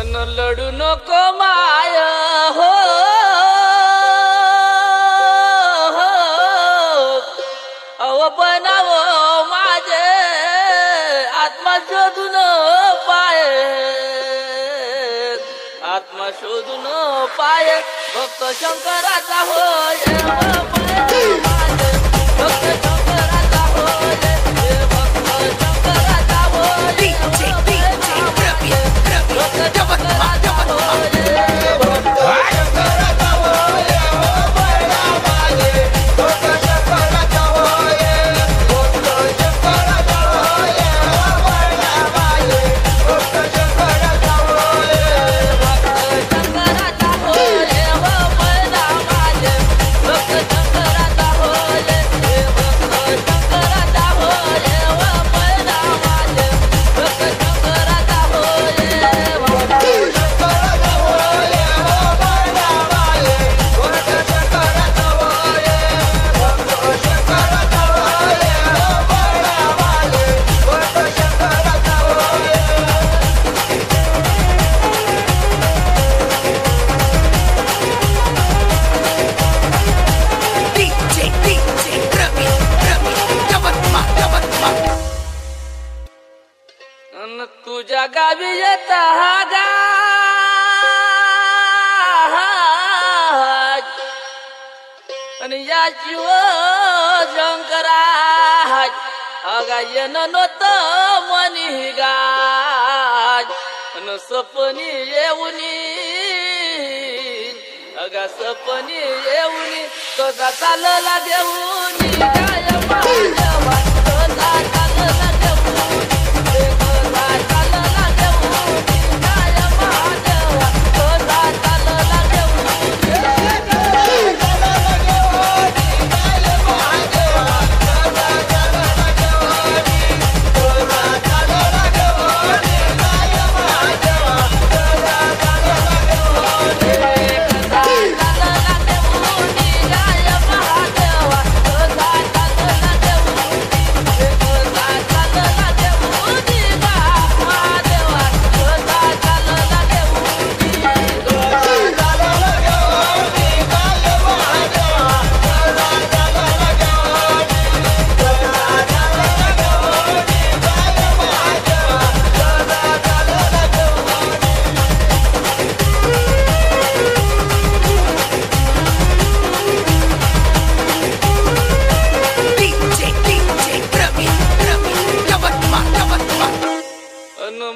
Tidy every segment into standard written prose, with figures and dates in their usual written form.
अन लढू नको माय हो अव बनाव माझे आत्मा शोधून पाय आत्मा शोधून पाय भक्त शंकराचा होय भक्त शंकराचा होय भक्त शंकराचा होय तुझ्या गावी येता आणि या शिव शंकरा अगा येन नोत मनी गाज अन सपनी येऊनी अगा सपनी येऊनी कसा चालला देऊनी काय माझ्या कसा चालला देऊनी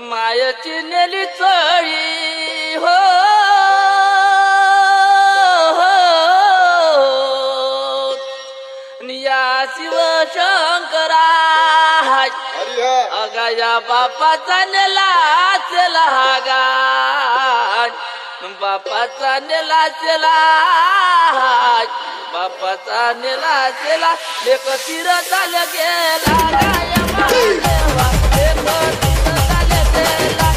मायची नेली चळी हो या शिव शंकरा अगा या बापाचा नेला चला बापाचा नेला चला बापाचा नेला चला लेक तीर चाल गेला गाय देवा लेक तीर चाल गेला